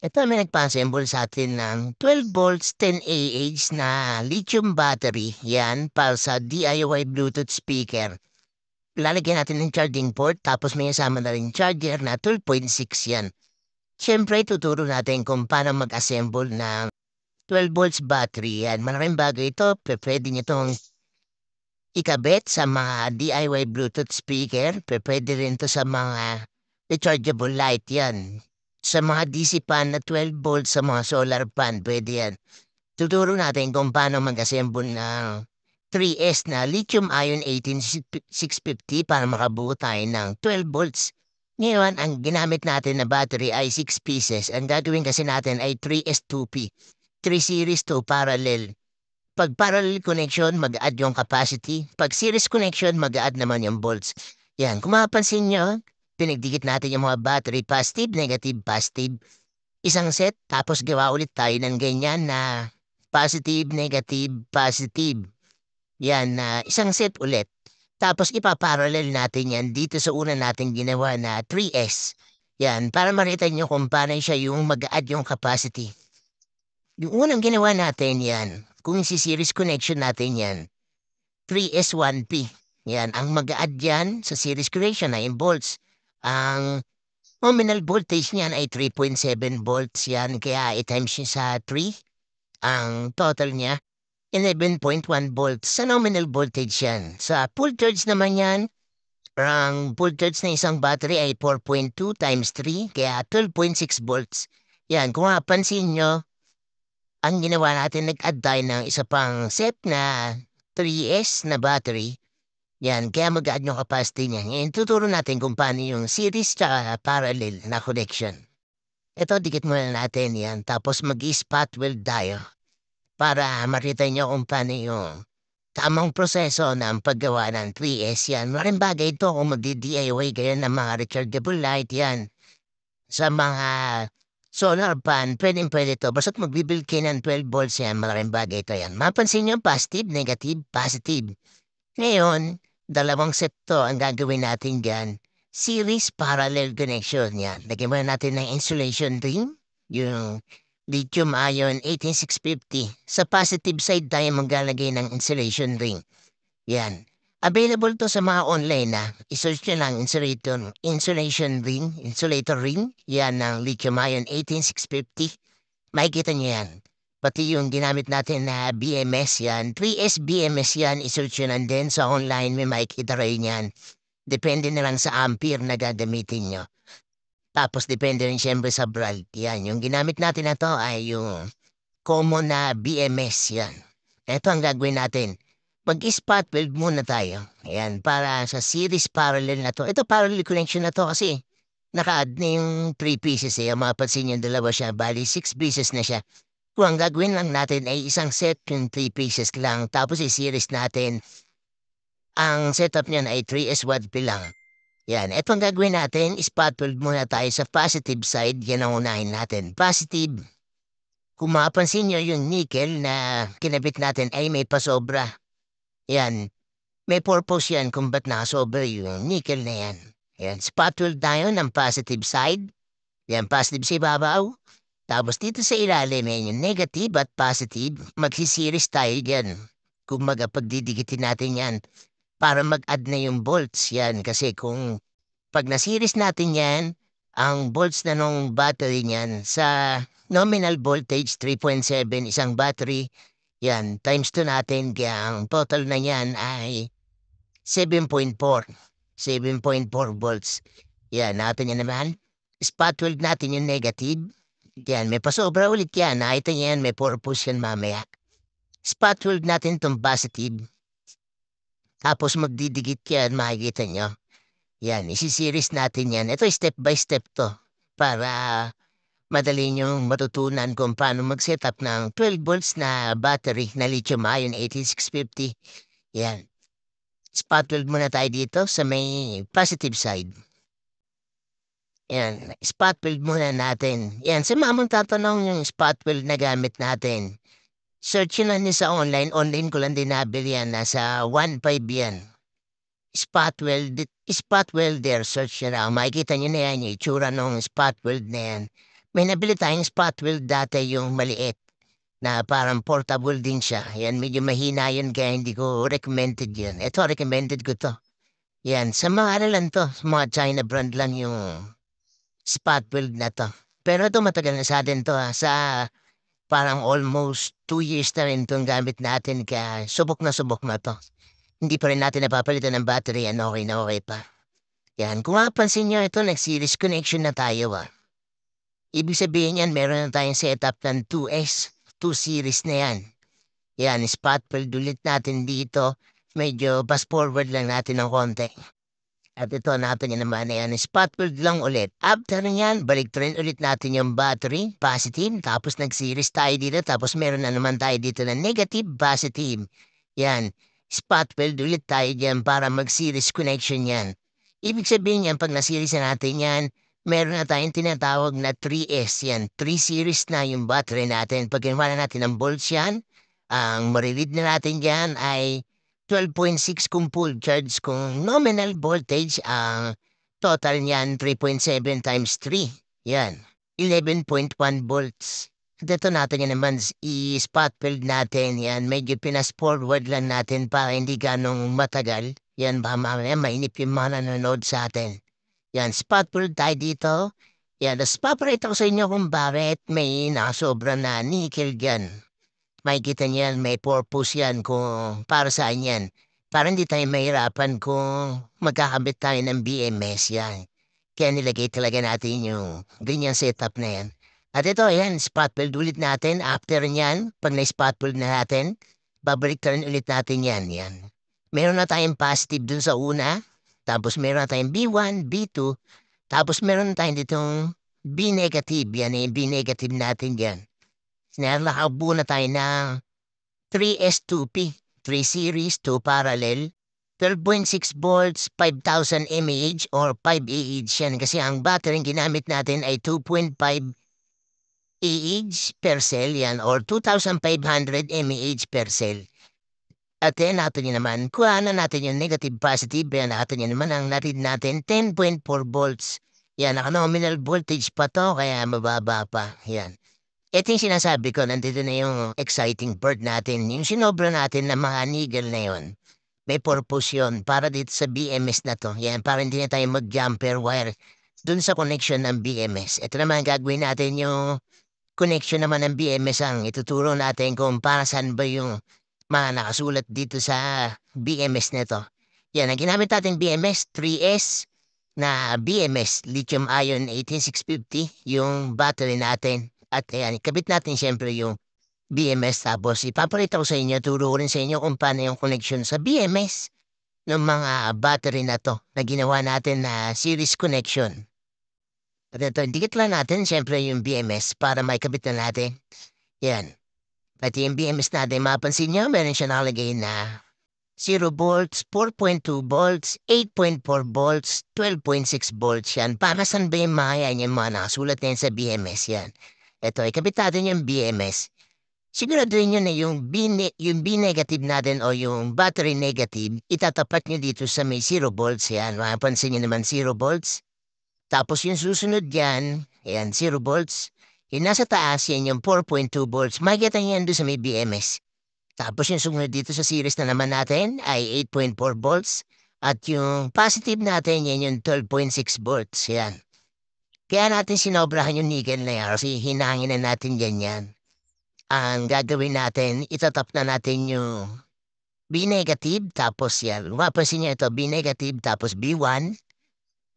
Ito may nagpa-assemble sa atin ng 12 volts 10 Ah na lithium battery. Yan, para sa DIY Bluetooth speaker. Lalagyan natin ng charging port tapos may kasama na rin charger na 12.6 yan. Siyempre, tuturo natin kung paano mag-assemble ng 12 volts battery. Yan, malaking bagay ito. Pwede nyo itong ikabit sa mga DIY Bluetooth speaker. Pwede rin to sa mga rechargeable light yan. Sa mga DC fan na 12 volts sa mga solar fan, pwede yan. Tuturo natin kung paano mag-assemble ng 3S na lithium-ion 18650 para makabuo tayo ng 12 volts. Ngayon, ang ginamit natin na battery ay 6 pieces. Ang gagawin kasi natin ay 3S2P, 3 series to parallel. Pag parallel connection, mag-add yung capacity. Pag series connection, mag-add naman yung volts. Yan, kung mapapansin nyo, pinagdikit natin yung mga battery positive, negative, positive. Isang set, tapos gawa ulit tayo ng ganyan na positive, negative, positive. Yan na isang set ulit. Tapos ipaparallel natin yan dito sa una natin ginawa na 3S. Yan, para makita nyo kung paano siya yung mag-add yung capacity. Yung unang ginawa natin yan, kung si-series connection natin yan, 3S1P. Yan, ang mag-add yan sa series connection ay in volts. Ang nominal voltage niyan ay 3.7 volts yan, kaya i-times niya sa 3. Ang total niya, 11.1 volts sa nominal voltage yan. Sa full charge naman yan, ang full charge na isang battery ay 4.2 times 3, kaya 12.6 volts. Yan, kung mapansin nyo, ang ginawa natin, nag-add tayo ng isa pang set na 3S na battery. Yan, kaya mag-add yung capacity niya. Ngayon, tuturo natin kung paano yung series tsaka parallel na connection. Ito, dikit muna natin yan. Tapos mag-spot weld tayo para makita nyo kung paano yung tamang proseso ng paggawa ng 3S yan. Maraming bagay ito kung magdi-DIY kayo ng mga rechargeable light yan. Sa mga solar pan, pwede to. Basta't magbibuild kayo ng 12 volts yan, maraming bagay ito yan. Mapansin nyo, positive, negative, positive. Ngayon, dalawang set to ang gagawin natin dyan. Series parallel connection yan. Lagyan muna natin ng insulation ring, yung lithium-ion 18650. Sa positive side tayo maglalagay ng insulation ring. Yan. Available to sa mga online na. I-search nyo lang insulator ring. Yan ng lithium-ion 18650. Makikita nyo yan. Pati yung ginamit natin na BMS yan. 3S BMS yan. I-search nyo lang din sa online. May makikita rin yan. Depende na lang sa ampere na gagamitin nyo. Tapos depende rin siyempre sa brand. Yan. Yung ginamit natin na to ay yung common na BMS yan. Ito ang gagawin natin. Mag-spot weld muna tayo. Ayan, para sa series parallel na to. Ito parallel connection na to kasi naka-add na yung 3 pieces eh. Ang mapapansin yung dalawa siya. Bali, 6 pieces na siya. Kung ang gagawin lang natin ay isang set yung 3 pieces lang. Tapos i-series natin. Ang setup niyan ay 3S1P lang. Yan, ito ang gagawin natin. Spot weld muna tayo sa positive side. Yan ang unahin natin. Positive. Kung mapapansin nyo yung nickel na kinabit natin ay may pasobra. Yan. May purpose yan kung ba't nakasobra yung nickel na yan. Yan. Spot weld tayo ng positive side. Yan, positive sa ibabaw. Tapos dito sa ilalim, yan yung negative at positive. Magsisiris tayo yan. Kung pagdidikitin natin yan para mag-add na yung volts yan. Kasi kung pag nasiris natin yan, ang volts na nung battery niyan sa nominal voltage 3.7 isang battery, yan, times 2 natin, kaya ang total na yan ay 7.4. 7.4 volts. Yan, natin yan naman. Spot weld natin yung negative. Yan, may pasobra ulit yan. Nakita niya yan, may purpose yan mamaya. Spot weld natin itong positive. Tapos magdidikit yan, makikita nyo. Yan, isi-series natin yan. Ito step by step to para madali niyong matutunan kung paano mag-setup ng 12 volts na battery na lithium-ion 18650. Yan. Spot weld muna tayo dito sa may positive side. Yan. Spot weld muna natin. Yan. Sa mamang tatanong yung spot weld na gamit natin. Search nyo lang din sa online. Online ko lang din nabili yan. Nasa 1.5 yan. Spot welder, search nyo lang. Makikita nyo na yan yung itsura ng spot weld na yan. May nabili tayong spot wheel dati yung maliit na parang portable din siya. Yan, medyo mahina yun kaya hindi ko recommended yun. Ito, recommended ko to. Yan, sa mga ano lang to, sa mga China brand lang yung spot wheel na to. Pero ito matagal na sa atin to ha. Sa parang almost 2 years na rin itong gamit natin kaya subok na to. Hindi pa rin natin napapalitan ng battery, okay na okay pa. Yan, kung mapapansin nyo, ito nag-series connection na tayo Ibig sabihin yan, meron na tayong setup ng 2S, 2 series na yan. Yan, spot weld ulit natin dito. Medyo fast forward lang natin ng konti. At ito natin yan naman na yan, spot weld lang ulit. After nyan, balik rin ulit natin yung battery, positive. Tapos nag-series tayo dito. Tapos meron na naman tayo dito na negative, positive. Yan, spot weld ulit tayo dyan para mag-series connection yan. Ibig sabihin yan, pag na-series na natin yan, meron na tayong tinatawag na 3S yan. 3 series na yung battery natin. Pag ginawa na natin ng volts yan, ang mariread na natin dyan ay 12.6 kung full charge. Kung nominal voltage, ang total niyan 3.7 times 3. Yan, 11.1 volts. Dito natin yan naman i-spot weld natin. Yan, medyo pinas-forward lang natin para hindi ganong matagal. Yan, baka mamaya mainip yung mga nanonood sa atin. Yan, spot weld tayo dito. Yan, tapos paparita ko sa inyo kung bakit may nakasobra na nickel dyan. Makikita niyan, may purpose yan kung para saan yan. Para hindi tayo mahirapan kung magkakabit tayo ng BMS yan. Kaya nilagay talaga natin yung ganyan setup na yan. At ito, yan, spot weld ulit natin. After nyan, pag na-spot weld na natin, babalik rin ulit natin yan. Meron na tayong positive dun sa una. Tapos meron na tayong B1, B2. Tapos meron na tayong ditong B negative. Yan, yung B negative natin yan. Nakaupo na tayo ng 3S2P, 3 series, 2 parallel, 12.6 volts, 5,000 mAh or 5 Ah yan kasi ang battery ginamit natin ay 2.5 Ah per cell yan or 2,500 mAh per cell. At yan natin yun naman, kuha na natin yung negative positive, yan natin yun naman ang natin natin 10.4 volts. Yan, naka-nominal voltage pa to, kaya mababa pa. Yan. Ito yung sinasabi ko, nandito na yung exciting part natin. Yung sinobra natin na mga nigel na yun, may purpose yun para dito sa BMS na to. Yan, para hindi na tayo mag-jumper wire dun sa connection ng BMS. Ito naman gagawin natin yung connection naman ng BMS ang ituturo natin kung para saan ba yung mga nakasulat dito sa BMS nito. Yan, ang ginamit natin BMS 3S na BMS lithium ion 18650 yung battery natin. At ayan, ikabit natin siyempre yung BMS tapos ipapakita ko sa inyo, turo rin sa inyo kung paano yung connection sa BMS ng mga battery na to na ginawa natin na series connection. At ito, dikit lang natin siyempre yung BMS para maikabit na natin. Yan. Pati yung BMS natin, mapansin nyo, meron siya nakalagay na 0 volts, 4.2 volts, 8.4 volts, 12.6 volts yan. Para saan ba yung mga yan, yung mga nakasulat na yan sa BMS yan? Ito, ikabit natin yung BMS. Siguraduhin nyo na yung B negative natin o yung battery negative, itatapat nyo dito sa may 0 volts yan. Mapapansin nyo naman 0 volts. Tapos yung susunod yan, ayan, 0 volts. Yung nasa taas, yan yung 4.2 volts. Makikita nyo yan doon sa may BMS. Tapos yung sumunod dito sa series na naman natin ay 8.4 volts. At yung positive natin, yan yung 12.6 volts. Yan. Kaya natin sinobrahan yung nickel na yan kasi hinangin na natin ganyan. Ang gagawin natin, itatap na natin yung B negative tapos yan. Mapapansin nyo ito, B negative tapos B1.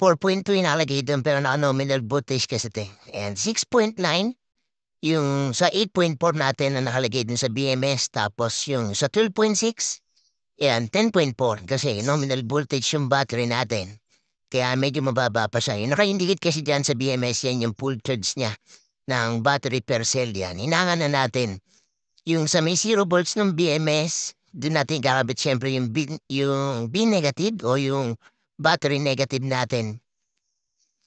4.2 yung nakalagay doon pero naka-nominal voltage kasi ito. And 6.9 yung sa 8.4 natin na nakalagay dun sa BMS tapos yung sa 12.6 yan 10.4 kasi nominal voltage yung battery natin. Kaya medyo mababa pa siya. Yung naka-indicate kasi dyan sa BMS yan yung full charge niya ng battery per cell yan. Hinangan na natin. Yung sa may 0 volts ng BMS, doon natin kakabit siyempre yung B negative o yung battery negative natin.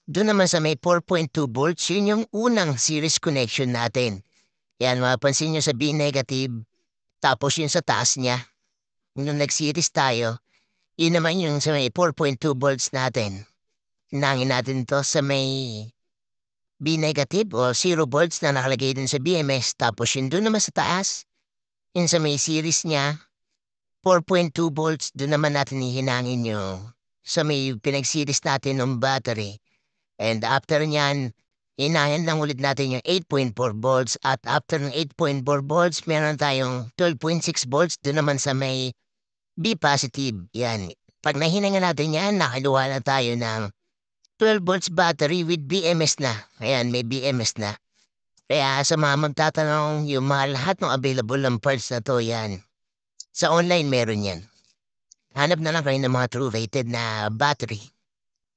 Doon naman sa may 4.2 volts, yun yung unang series connection natin. Yan, mapapansin nyo sa B negative, tapos yun sa taas niya. Nung nag-series tayo, yun naman yung sa may 4.2 volts natin. Nangin natin to sa may B negative o 0 volts na nakalagay dun sa BMS. Tapos yun dun naman sa taas, yun sa may series niya, 4.2 volts, dun naman natin hihinangin yung sa may pinag-series natin ng battery. And after niyan, hinahin lang ulit natin yung 8.4 volts at after ng 8.4 volts, meron tayong 12.6 volts dun naman sa may B positive. Yan. Pag nahinanga natin yan, nakaluha na tayo ng 12 volts battery with BMS na. Ayan, may BMS na. Kaya sa mga magtatanong, yung mga lahat ng available ng parts na to, yan. Sa online meron yan. Hanap na lang kayo ng mga true rated na battery.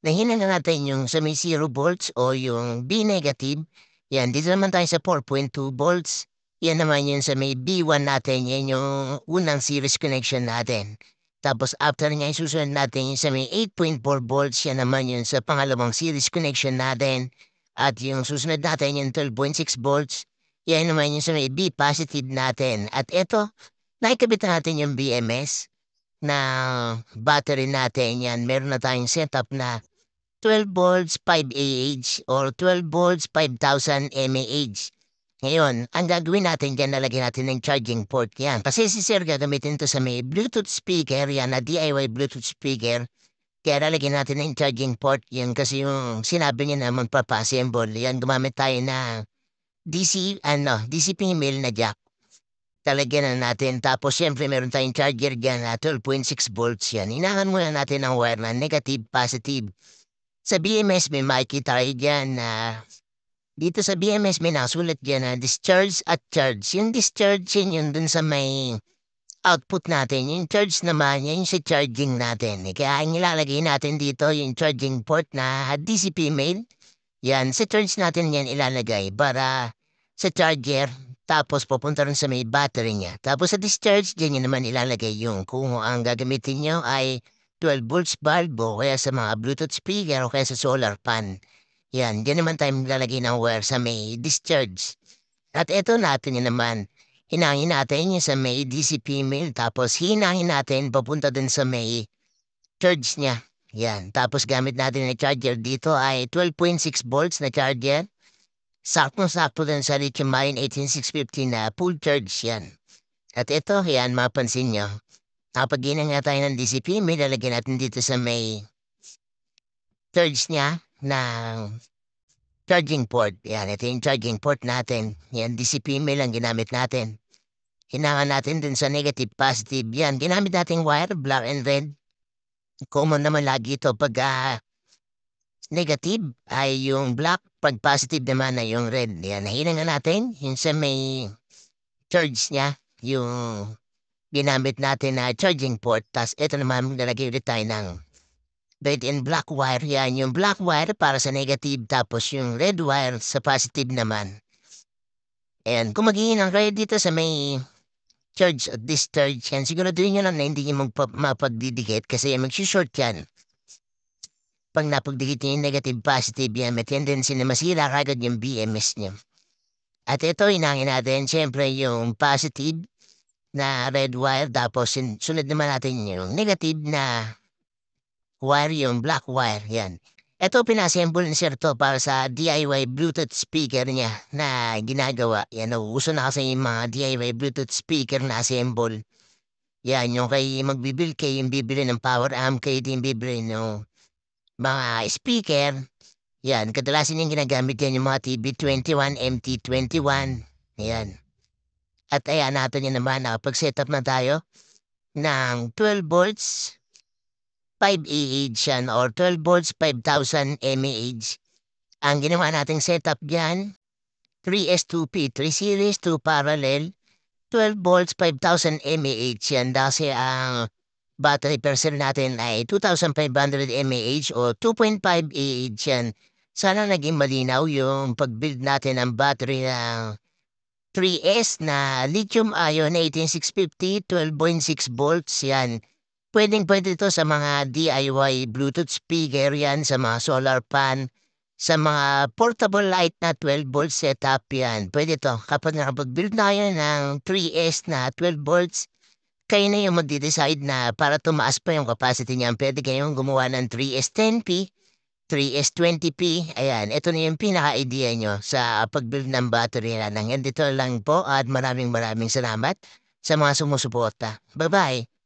Nahinan na natin yung sa may 0 volts o yung B negative. Yan, dito naman tayo sa 4.2 volts. Yan naman yun sa may B1 natin. Yan yung unang series connection natin. Tapos after niya isusunod natin yung sa may 8.4 volts. Yan naman yun sa pangalawang series connection natin. At yung susunod natin yung 12.6 volts. Yan naman yung sa may B positive natin. At eto, nakikabit natin yung BMS na battery natin. Yan, meron na tayong setup na 12 volts 5 Ah or 12 volts 5,000 mAh. Ngayon, ang gagawin natin dyan, nalagyan natin ng charging port yan. Kasi si Sir gagamitin to sa may Bluetooth speaker yan, na DIY Bluetooth speaker. Kaya lalagyan natin ng charging port yan kasi yung sinabi niya na magpapa-assemble. Yan, gumamit tayo na DC female na jack. Talagyan na natin. Tapos syempre meron tayong charger dyan na 12.6 volts yan. Inahan muna natin ang wire na negative, positive. Sa BMS may makikita kayo dyan na dito sa BMS may nasulat dyan na discharge at charge. Yung discharge yun dun sa may output natin. Yung charge naman yan yung sa charging natin. Kaya ang ilalagay natin dito yung charging port na DC female. Yan, sa charge natin yan ilalagay para sa charger. Tapos pupunta rin sa may battery niya. Tapos sa discharge, dyan yun naman ilalagay yung kung ang gagamitin nyo ay 12 volts bulb o kaya sa mga Bluetooth speaker o kaya sa solar pan. Yan, dyan naman tayo maglalagay ng wire sa may discharge. At eto natin yun naman, hinangin natin yung sa may DC female tapos hinangin natin papunta dun sa may charge niya. Yan, tapos gamit natin na charger dito ay 12.6 volts na charger. Sakto-sakto din sa lithium-ion 18650 na full charge yan. At ito, yan, mapansin nyo. Kapag ginanga tayo ng DCP, may lalagyan natin dito sa may charge niya ng charging port. Yan, ito yung charging port natin. Yan, DCP may lang ginamit natin. Hinangan natin dun sa negative, positive. Yan, ginamit natin wire, black and red. Common naman lagi ito pag negative ay yung black, pag positive naman ay yung red. Yan, nahinang na natin yung sa may charge niya, yung ginamit natin na charging port. Tapos ito naman, maglalagay ulit tayo ng red and black wire. Yan, yung black wire para sa negative, tapos yung red wire sa positive naman. And kung maghihinang kayo dito sa may charge at discharge yan, siguraduhin nyo lang na hindi nyo mapagdidikit kasi mag-short yan. Pag napagdikit niya yung negative positive yan, may tendency na masira kagad yung BMS niya. At ito, inangin natin, syempre yung positive na red wire, tapos sunod naman natin yung negative na wire, yung black wire, yan. Ito, pinassemble ni Sir to para sa DIY Bluetooth speaker niya na ginagawa. Yan, nauuso na kasi yung mga DIY Bluetooth speaker na assemble. Yan, yung kay magbibil kayo yung bibili ng power amp, kayo yung bibili ng mga speaker. Yan, kadalasan yung ginagamit yan yung mga TB21, MT21. Yan. At ayan natin yan naman, nakapag-setup na tayo ng 12 volts 5 Ah yan or 12 volts 5,000 mAh. Ang ginawa nating setup dyan, 3S2P, 3 series, 2 parallel, 12 volts 5,000 mAh yan. Kasi ang battery per cell natin ay 2,500 mAh o 2.5 Ah yan. Sana naging malinaw yung pag-build natin ng battery ng 3S na lithium-ion 18650, 12.6 volts yan. Pwedeng-pwede ito sa mga DIY Bluetooth speaker yan, sa mga solar pan, sa mga portable light na 12 volts setup yan. Pwede to. Kapag nakapag-build na yan ng 3S na 12 volts, kayo na yung magde-decide na para tumaas pa yung capacity niyan, pwede kayong gumawa ng 3S10P 3S20P. Ayan, ito na yung pinaka-idea nyo sa pag-build ng battery na lang. And dito lang po at maraming salamat sa mga sumusuporta. Bye-bye!